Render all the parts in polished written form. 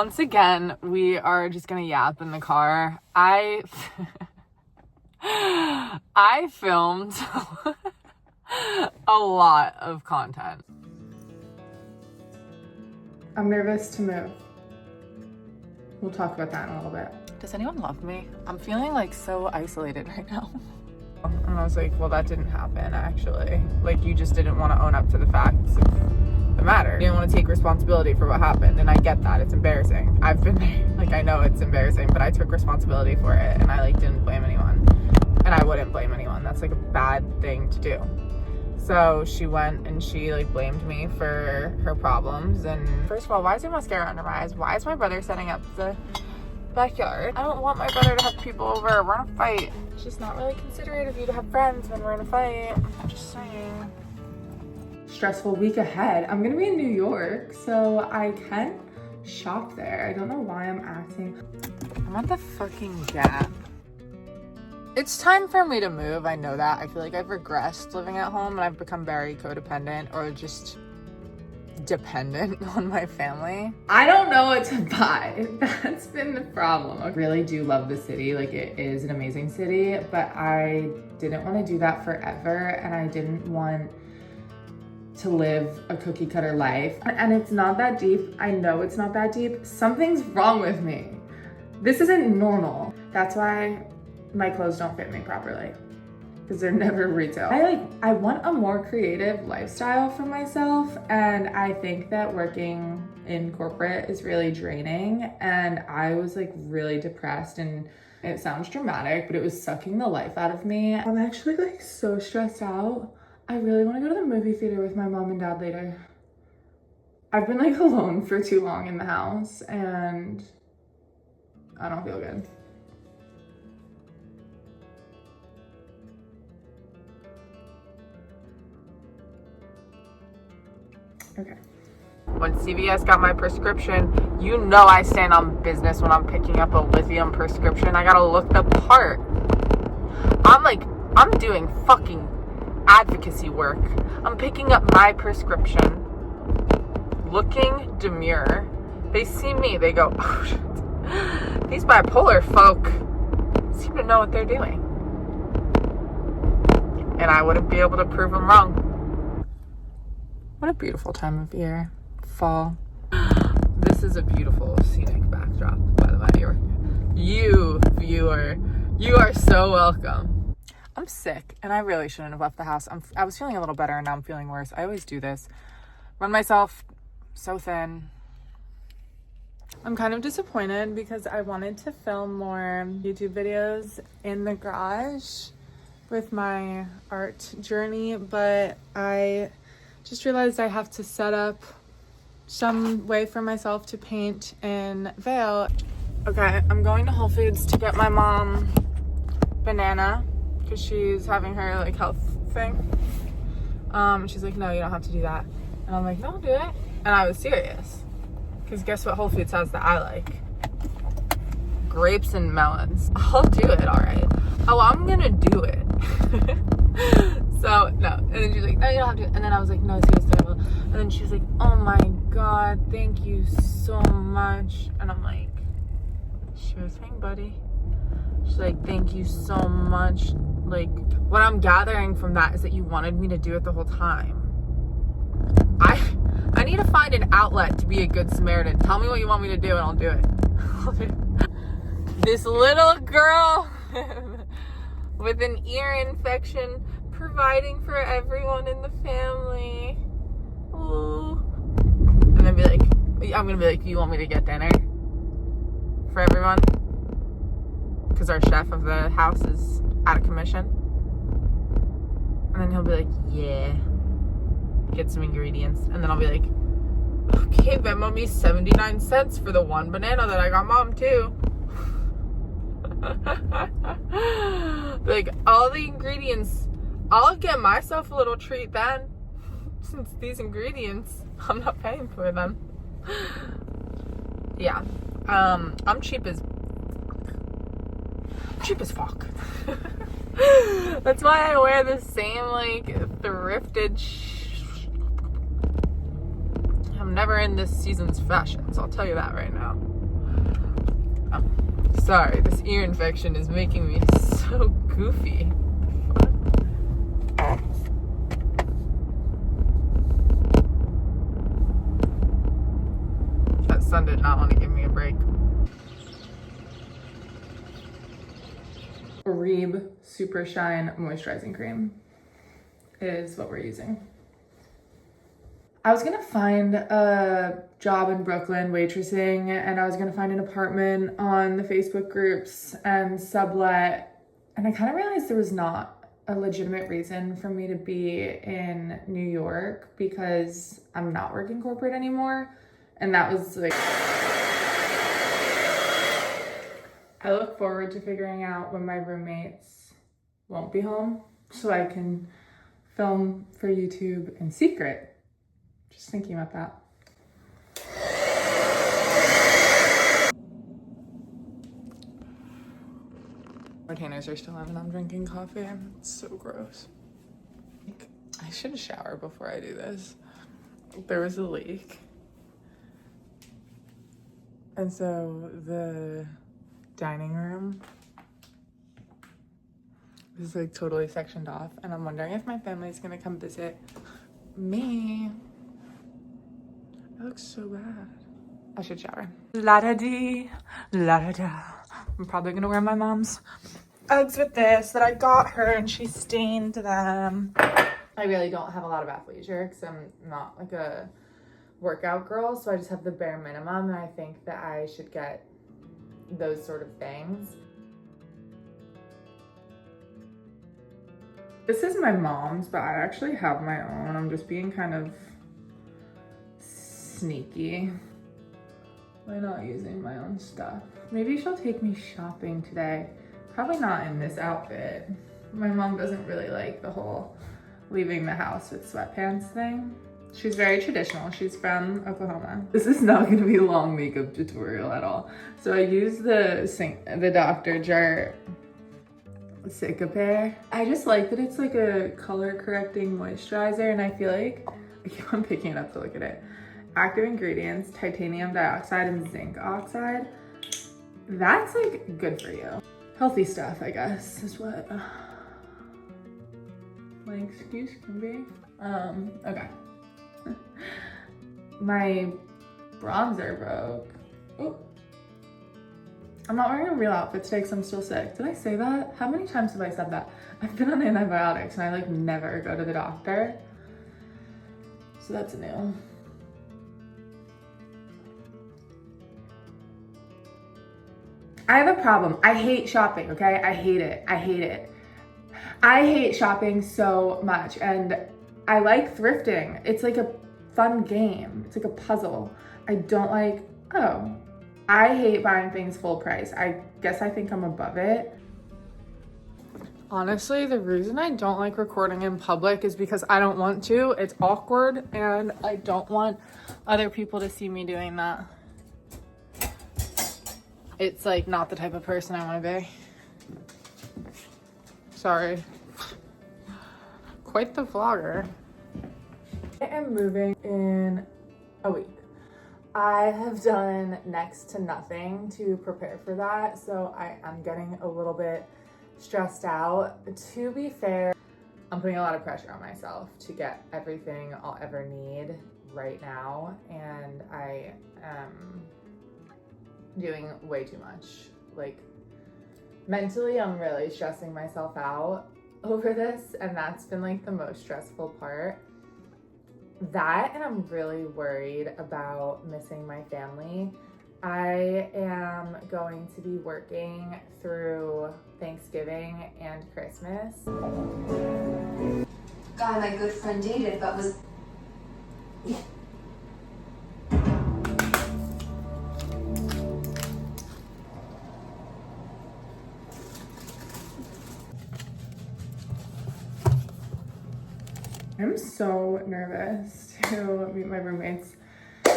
once again, we are just gonna yap in the car. I filmed a lot of content. I'm nervous to move. We'll talk about that in a little bit. Does anyone love me? I'm feeling like so isolated right now. And I was like, well, that didn't happen actually. Like, you just didn't want to own up to the facts of the matter. You didn't want to take responsibility for what happened. And I get that, it's embarrassing. I've been there, like, I know it's embarrassing, but I took responsibility for it and I like didn't blame anyone. And I wouldn't blame anyone. That's like a bad thing to do. So she went and she like blamed me for her problems. And first of all, why is there mascara under my eyes? Why is my brother setting up the backyard? I don't want my brother to have people over. We're in a fight. It's just not really considerate of you to have friends when we're in a fight. I'm just saying. Stressful week ahead. I'm gonna be in New York, so I can shop there. I don't know why I'm acting. I'm at the fucking Gap. It's time for me to move. I know that. I feel like I've regressed living at home and I've become very codependent or just dependent on my family. I don't know what to buy. That's been the problem. I really do love the city. Like, it is an amazing city, but I didn't want to do that forever and I didn't want to live a cookie cutter life. And it's not that deep. I know it's not that deep. Something's wrong with me. This isn't normal. That's why my clothes don't fit me properly, because they're never retail. I want a more creative lifestyle for myself, and I think that working in corporate is really draining, and I was like really depressed, and it sounds dramatic, but it was sucking the life out of me. I'm actually like so stressed out. I really want to go to the movie theater with my mom and dad later. I've been like alone for too long in the house and I don't feel good. Okay. When CVS got my prescription, you know I stand on business when I'm picking up a lithium prescription. I gotta look the part. I'm doing fucking advocacy work. I'm picking up my prescription, looking demure. They see me, they go, oh shit. These bipolar folk seem to know what they're doing. And I wouldn't be able to prove them wrong. What a beautiful time of year. Fall. This is a beautiful scenic backdrop, by the way. You, viewer, you are so welcome. I'm sick, and I really shouldn't have left the house. I was feeling a little better, and now I'm feeling worse. I always do this. Run myself so thin. I'm kind of disappointed because I wanted to film more YouTube videos in the garage with my art journey, but I just realized I have to set up some way for myself to paint in Vail. Okay, I'm going to Whole Foods to get my mom banana because she's having her like health thing. She's like, no, you don't have to do that. And I'm like, no, I'll do it. And I was serious because guess what Whole Foods has that I like? Grapes and melons. I'll do it, all right. Oh, I'm gonna do it. So, no. And then she's like, no, you don't have to. And then I was like, no, seriously, I will. And then she's like, oh my God, thank you so much. And I'm like, sure thing, buddy. She's like, thank you so much. Like, what I'm gathering from that is that you wanted me to do it the whole time. I need to find an outlet to be a good Samaritan. Tell me what you want me to do and I'll do it. This little girl with an ear infection providing for everyone in the family. Ooh. And then be like, I'm gonna be like, you want me to get dinner for everyone? Because our chef of the house is out of commission. And then he'll be like, yeah. Get some ingredients. And then I'll be like, okay, Venmo me 79 cents for the one banana that I got mom too. Like, all the ingredients, I'll get myself a little treat then, since these ingredients, I'm not paying for them. Yeah. I'm cheap as fuck. That's why I wear the same like thrifted I'm never in this season's fashions, I'll tell you that right now. Oh, sorry, this ear infection is making me so goofy. That sun did not want to give me a break. Rebe Super Shine Moisturizing Cream is what we're using. I was gonna find a job in Brooklyn waitressing, and I was gonna find an apartment on the Facebook groups and sublet, and I kind of realized there was not a legitimate reason for me to be in New York because I'm not working corporate anymore, and that was like, I look forward to figuring out when my roommates won't be home so I can film for YouTube in secret. Just thinking about that. Retainers are still on and I'm drinking coffee. It's so gross. I should shower before I do this. There was a leak. And so the dining room is like totally sectioned off, and I'm wondering if my family's gonna come visit me. It looks so bad. I should shower. La-da-dee, la-da-da. I'm probably gonna wear my mom's Uggs with this that I got her and she stained them. I really don't have a lot of athleisure because I'm not like a workout girl, so I just have the bare minimum, and I think that I should get those sort of things. This is my mom's, but I actually have my own. I'm just being kind of sneaky by not using my own stuff. Maybe she'll take me shopping today. Probably not in this outfit. My mom doesn't really like the whole leaving the house with sweatpants thing. She's very traditional. She's from Oklahoma. This is not gonna be a long makeup tutorial at all. So I use the Dr. Jart Cicapair. I just like that it's like a color correcting moisturizer, and I feel like I keep on picking it up to look at it. Active ingredients, titanium dioxide and zinc oxide. That's like good for you. Healthy stuff, I guess, is what my excuse can be. Okay. My bronzer broke. Oh. I'm not wearing a real outfit today because I'm still sick. Did I say that? How many times have I said that? I've been on antibiotics and I like never go to the doctor. So that's new. I have a problem. I hate shopping, okay? I hate it. I hate it. I hate shopping so much, and I like thrifting. It's like a fun game. It's like a puzzle. I don't like, I hate buying things full price. I guess I think I'm above it. Honestly, the reason I don't like recording in public is because I don't want to. It's awkward, and I don't want other people to see me doing that. It's like not the type of person I want to be. Sorry. Quite the vlogger. I am moving in a week. I have done next to nothing to prepare for that, so I am getting a little bit stressed out. To be fair, I'm putting a lot of pressure on myself to get everything I'll ever need right now, and I am doing way too much. Like, mentally, I'm really stressing myself out over this, and that's been like the most stressful part. That, and I'm really worried about missing my family. I am going to be working through Thanksgiving and Christmas. Guy my good friend dated, but was... I'm so nervous to meet my roommates. All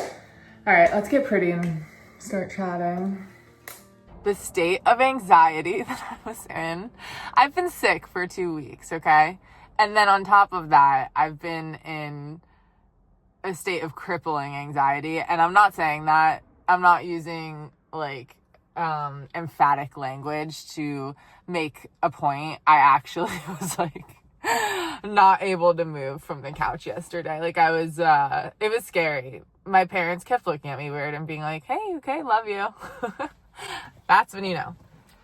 right, let's get pretty and start chatting. The state of anxiety that I was in. I've been sick for 2 weeks, okay? And then on top of that, I've been in a state of crippling anxiety. And I'm not saying that. I'm not using like emphatic language to make a point. I actually was like not able to move from the couch yesterday. Like I was, it was scary. My parents kept looking at me weird and being like, hey, okay, love you. That's when you know.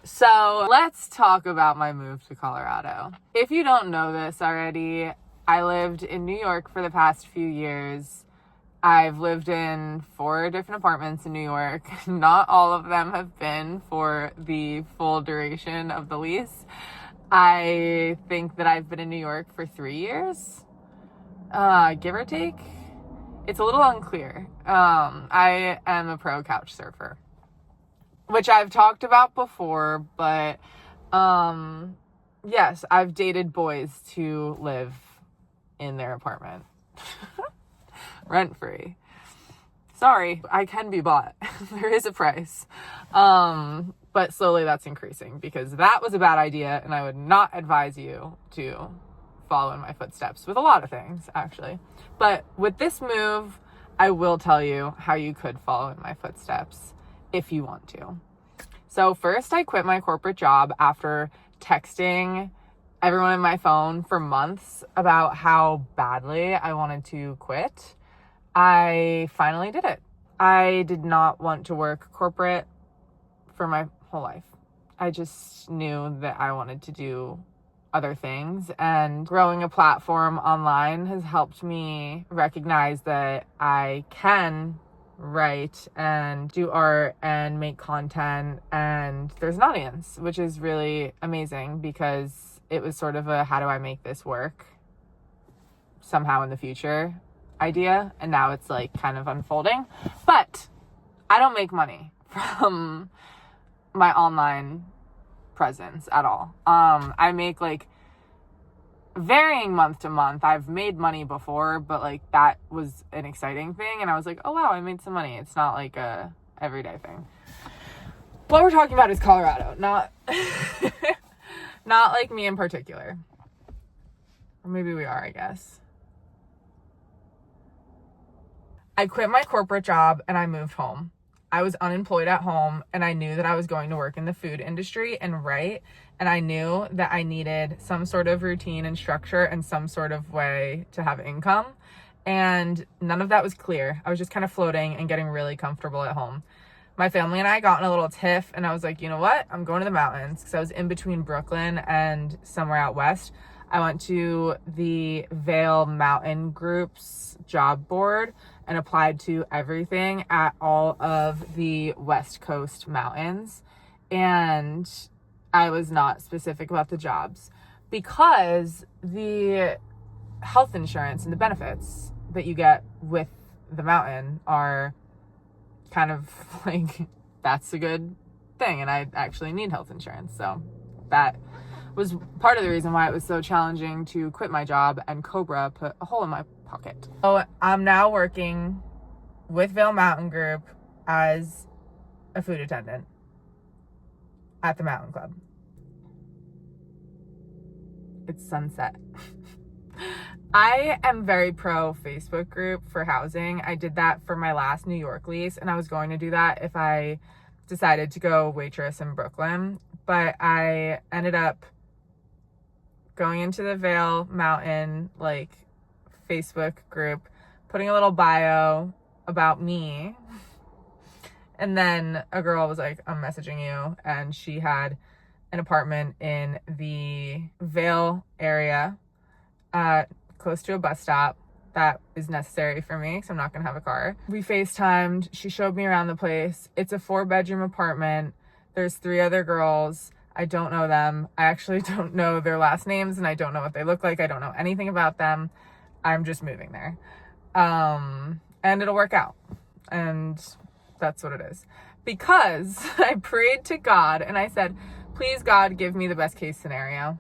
So let's talk about my move to Colorado. If you don't know this already, I lived in New York for the past few years. I've lived in 4 different apartments in New York. Not all of them have been for the full duration of the lease. I think that I've been in New York for 3 years, give or take. It's a little unclear. I am a pro couch surfer, which I've talked about before, but yes, I've dated boys to live in their apartment. Rent-free. Sorry, I can be bought. There is a price. But slowly that's increasing because that was a bad idea and I would not advise you to follow in my footsteps with a lot of things, actually. But with this move, I will tell you how you could follow in my footsteps if you want to. So first, I quit my corporate job after texting everyone in my phone for months about how badly I wanted to quit. I finally did it. I did not want to work corporate for my whole life. I just knew that I wanted to do other things, and growing a platform online has helped me recognize that I can write and do art and make content, and there's an audience, which is really amazing because it was sort of a how do I make this work somehow in the future idea, and now it's like kind of unfolding. But I don't make money from my online presence at all. I make like varying month to month. I've made money before, but like that was an exciting thing, and I was like, oh wow, I made some money. It's not like a everyday thing. What we're talking about is Colorado, not not like me in particular. Or maybe we are, I guess. I quit my corporate job and I moved home. I was unemployed at home, and I knew that I was going to work in the food industry and write, and I knew that I needed some sort of routine and structure and some sort of way to have income, and none of that was clear. I was just kind of floating and getting really comfortable at home. My family and I got in a little tiff, and I was like, you know what? I'm going to the mountains, because I was in between Brooklyn and somewhere out west. I went to the Vail Mountain Group's job board and applied to everything at all of the West Coast mountains. And I was not specific about the jobs because the health insurance and the benefits that you get with the mountain are kind of like, that's a good thing. And I actually need health insurance. So that was part of the reason why it was so challenging to quit my job, and Cobra put a hole in my pocket. So I'm now working with Vail Mountain Group as a food attendant at the Mountain Club. It's sunset. I am very pro Facebook group for housing. I did that for my last New York lease, and I was going to do that if I decided to go waitress in Brooklyn, but I ended up going into the Vail Mountain like Facebook group, putting a little bio about me, and then a girl was like, I'm messaging you, and she had an apartment in the Vail area, close to a bus stop that is necessary for me because I'm not gonna have a car. We FaceTimed. She showed me around the place. It's a 4-bedroom apartment. There's 3 other girls. I don't know them. I actually don't know their last names, and I don't know what they look like. I don't know anything about them. I'm just moving there. And it'll work out. And that's what it is. Because I prayed to God and I said, please God, give me the best case scenario.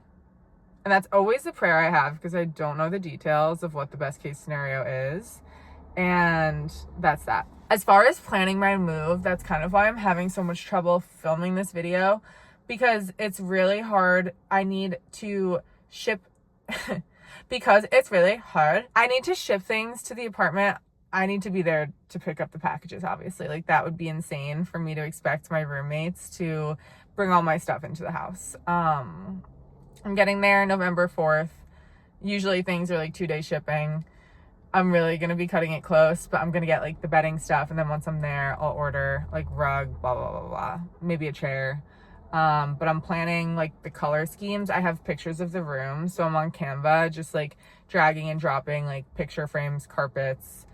And that's always the prayer I have because I don't know the details of what the best case scenario is. And that's that. As far as planning my move, that's kind of why I'm having so much trouble filming this video, because it's really hard. I need to ship because it's really hard. I need to ship things to the apartment I need to be there to pick up the packages, obviously. Like, that would be insane for me to expect my roommates to bring all my stuff into the house. I'm getting there November 4th. Usually things are like 2-day shipping. I'm really going to be cutting it close, but I'm going to get like the bedding stuff. And then once I'm there, I'll order like rug, blah, blah, blah, blah, maybe a chair. But I'm planning like the color schemes. I have pictures of the room. So I'm on Canva, just like dragging and dropping like picture frames, carpets,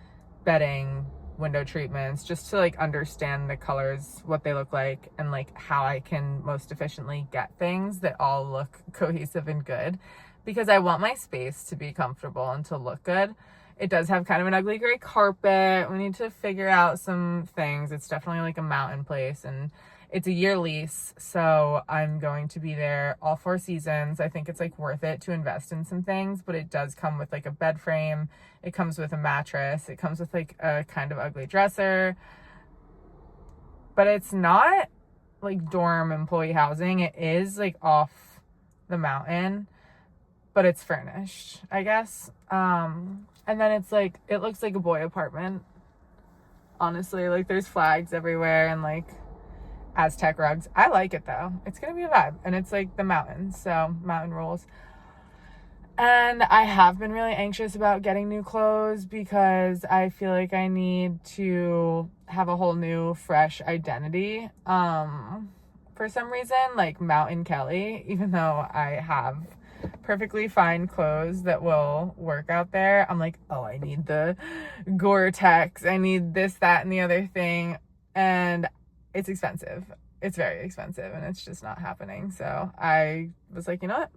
bedding, window treatments, just to like understand the colors, what they look like, and like how I can most efficiently get things that all look cohesive and good, because I want my space to be comfortable and to look good. It does have kind of an ugly gray carpet. We need to figure out some things. It's definitely like a mountain place, and it's a year lease, so I'm going to be there all 4 seasons. I think it's like worth it to invest in some things, but it does come with like a bed frame. It comes with a mattress. It comes with like a kind of ugly dresser, but it's not like dorm employee housing. It is like off the mountain, but it's furnished, I guess. And then it's like, it looks like a boy apartment, honestly. Like, there's flags everywhere and like Aztec rugs. I like it though. It's gonna be a vibe, and it's like the mountains, so mountain rules. And I have been really anxious about getting new clothes because I feel like I need to have a whole new fresh identity. For some reason, like Mountain Kelly, even though I have perfectly fine clothes that will work out there, I'm like, oh, I need the Gore-Tex, I need this, that, and the other thing, and it's expensive. It's very expensive, and it's just not happening. So I was like, you know what?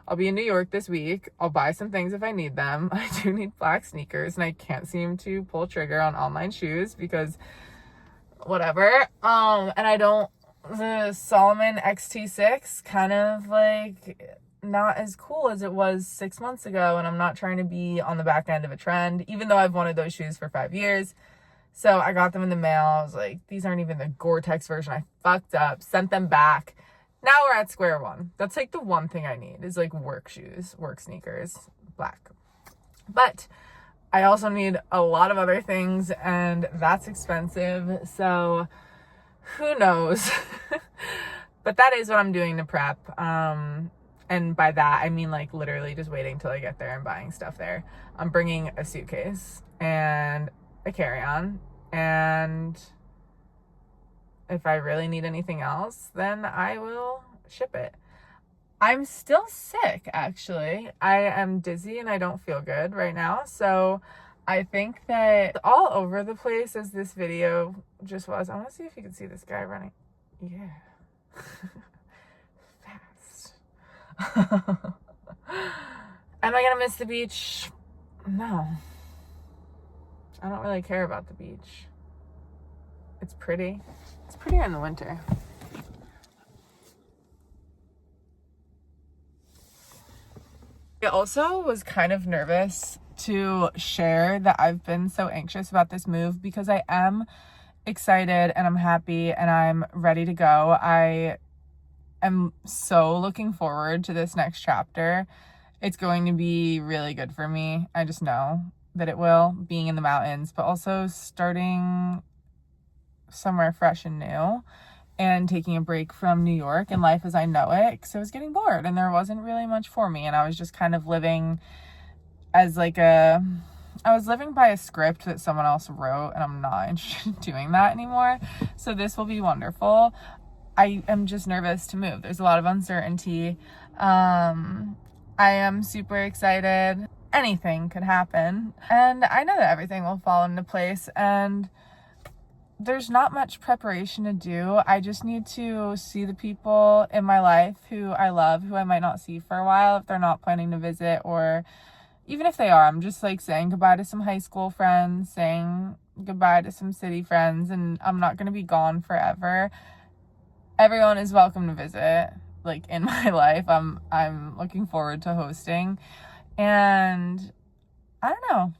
I'll be in New York this week. I'll buy some things if I need them. I do need black sneakers, and I can't seem to pull trigger on online shoes because whatever. And I don't, the Solomon XT6 kind of like not as cool as it was 6 months ago, and I'm not trying to be on the back end of a trend, even though I've wanted those shoes for 5 years. So I got them in the mail. I was like, these aren't even the Gore-Tex version. I fucked up, sent them back. Now we're at square one. That's like the one thing I need is like work shoes, work sneakers, black. But I also need a lot of other things, and that's expensive. So who knows? But that is what I'm doing to prep. And by that, I mean like literally just waiting till I get there and buying stuff there. I'm bringing a suitcase and a carry-on, and if I really need anything else, then I will ship it. I'm still sick, actually. I am dizzy and I don't feel good right now. So I think that all over the place as this video just was. I want to see if you can see this guy running. Yeah. Fast. Am I going to miss the beach? No. I don't really care about the beach. It's pretty. It's prettier in the winter. I also was kind of nervous to share that I've been so anxious about this move, because I am excited and I'm happy and I'm ready to go. I am so looking forward to this next chapter. It's going to be really good for me. I just know that it will, being in the mountains, but also starting somewhere fresh and new and taking a break from New York and life as I know it, because I was getting bored and there wasn't really much for me, and I was just kind of living as like I was living by a script that someone else wrote, and I'm not interested in doing that anymore. So this will be wonderful. I am just nervous to move. There's a lot of uncertainty. I am super excited. Anything could happen, and I know that everything will fall into place, and there's not much preparation to do. I just need to see the people in my life who I love, who I might not see for a while if they're not planning to visit, or even if they are. I'm just like saying goodbye to some high school friends, saying goodbye to some city friends, and I'm not going to be gone forever. Everyone is welcome to visit, like in my life. I'm looking forward to hosting. And I don't know,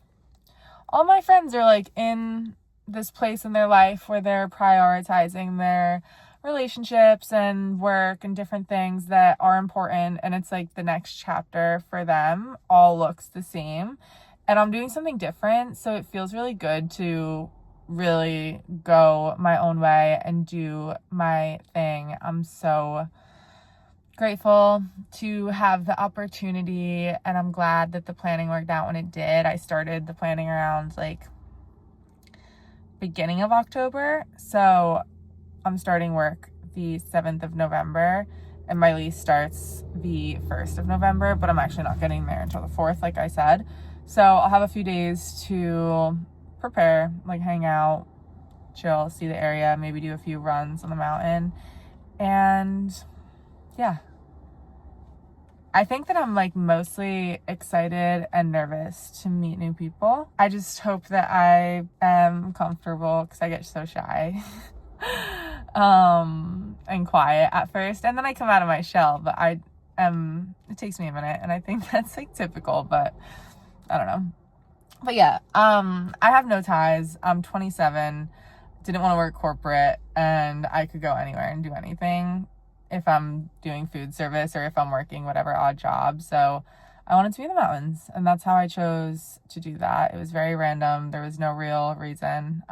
all my friends are like in this place in their life where they're prioritizing their relationships and work and different things that are important, and it's like the next chapter for them all looks the same, and I'm doing something different. So it feels really good to really go my own way and do my thing. I'm so grateful to have the opportunity, and I'm glad that the planning worked out when it did. I started the planning around like beginning of October. So I'm starting work the 7th of November and my lease starts the 1st of November, but I'm actually not getting there until the 4th, like I said. So I'll have a few days to prepare, like hang out, chill, see the area, maybe do a few runs on the mountain. And yeah, I think that I'm like mostly excited and nervous to meet new people. I just hope that I am comfortable because I get so shy and quiet at first, and then I come out of my shell, but it takes me a minute, and I think that's like typical, but I don't know. But yeah, I have no ties. I'm 27, didn't want to work corporate, and I could go anywhere and do anything if I'm doing food service or if I'm working whatever odd job. So I wanted to be in the mountains, and that's how I chose to do that. It was very random. There was no real reason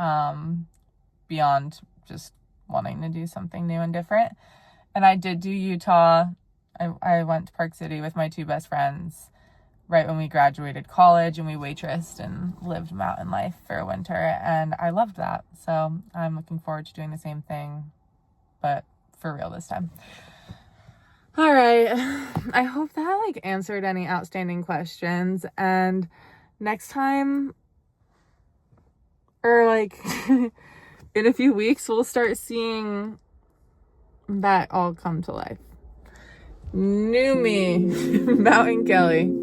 beyond just wanting to do something new and different. And I did do Utah. I went to Park City with my two best friends right when we graduated college, and we waitressed and lived mountain life for a winter, and I loved that. So I'm looking forward to doing the same thing, but for real this time. All right. I hope that like answered any outstanding questions, and next time, or like in a few weeks, we'll start seeing that all come to life. New me, Mountain Kelly.